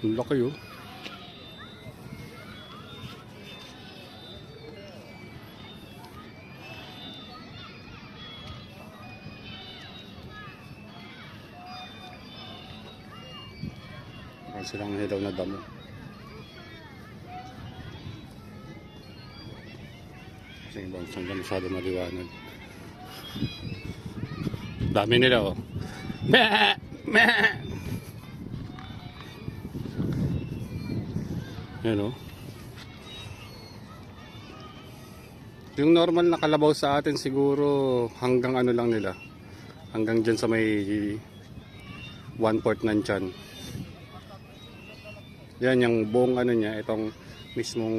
Ang laki oh. Meron silang hilaw na damo. Kasi yung bang saan masyado maliwanag. Dami nila oh. Meh! Meh! Yan oh. Yung normal na kalabaw sa atin siguro hanggang ano lang nila. Hanggang dyan sa may 1/4 ng tiyan. Yan yung buong ano niya, itong mismong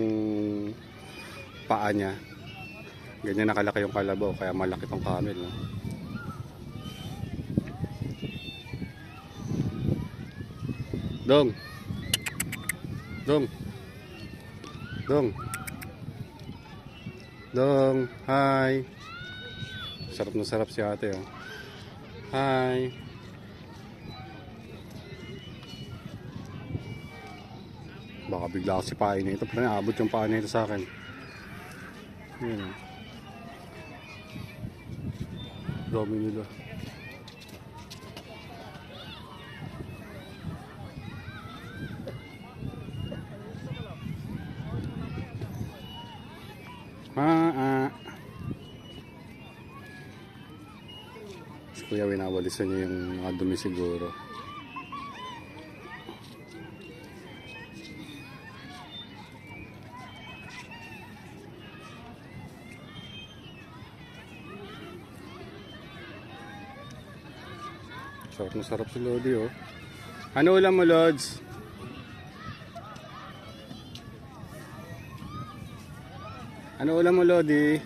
paa niya. Ganyan nakalaki yung kalabaw, kaya malaki tong camel, no? Dong. Dong. Dong. Dong, hi. Sarap na sarap si ate, oh. Hi. Baka bigla ako sipain nito, pero naabot yung paa nito sa akin. Ayan. Dami nila. Si kuya winawalisan niya yung mga dumi siguro. Sarap na sarap si Lodi, oh. Ano ulam mo, Lods? Ano ulam mo, Lodi?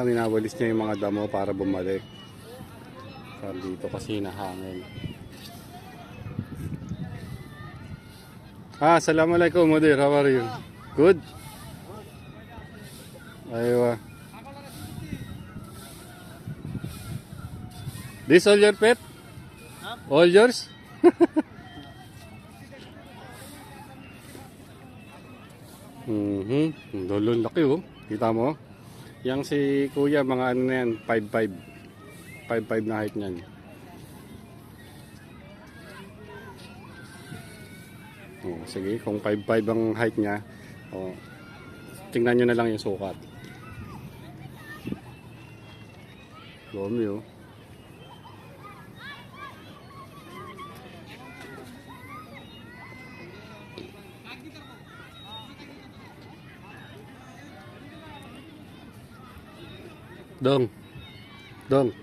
Minawalis niya yung mga damo para bumalik. Dito kasi nahangin. Assalamualaikum, Mudir. How are you? Good? Aywa. This all your pet? All yours? Dolon laki oh. Kita mo? Yang si kuya mga ano na yan, 5'5". 5'5" na height niyan. Oh, sige, kung 5'5" ang height niya, oh, tingnan nyo na lang yung sukat. Dami oh. Dong. Dong.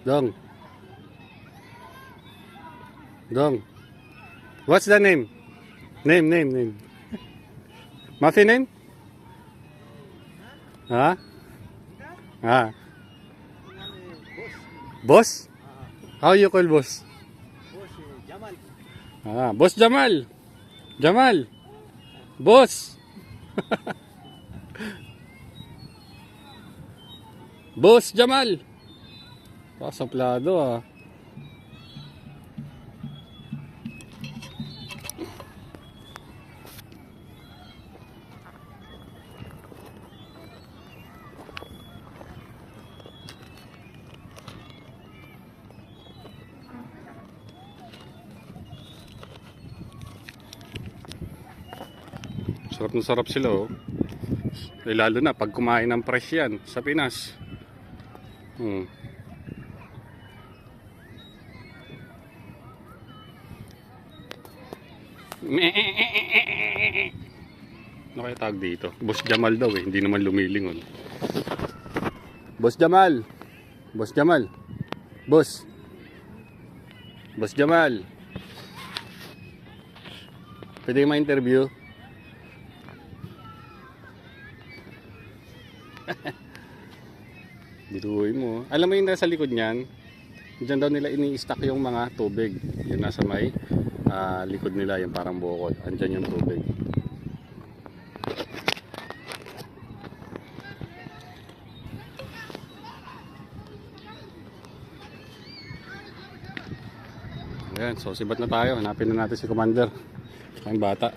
Dong. Dong. What's the name? Name. What's name? Ha? Ha? Boss? How you call boss? Boss Jamal. Boss Jamal. Jamal. Boss. Boss Jamal. Kasaplado ah. Sarap na sarap sila oh. Lalo na pag kumain ng fresh yan sa Pinas. Ano kaya tawag dito? Boss Jamal daw eh, hindi naman lumilingon. Boss Jamal. Boss Jamal. Boss. Boss Jamal. Pwede yung ma-interview? Biruin mo. Alam mo yung nasa likod niyan? Diyan daw nila ini-stack yung mga tubig. Yung nasa may likod nila, yung parang bukod. Andyan yung tubig. Ayan, so sibat na tayo. Hanapin na natin si Commander. Yung bata.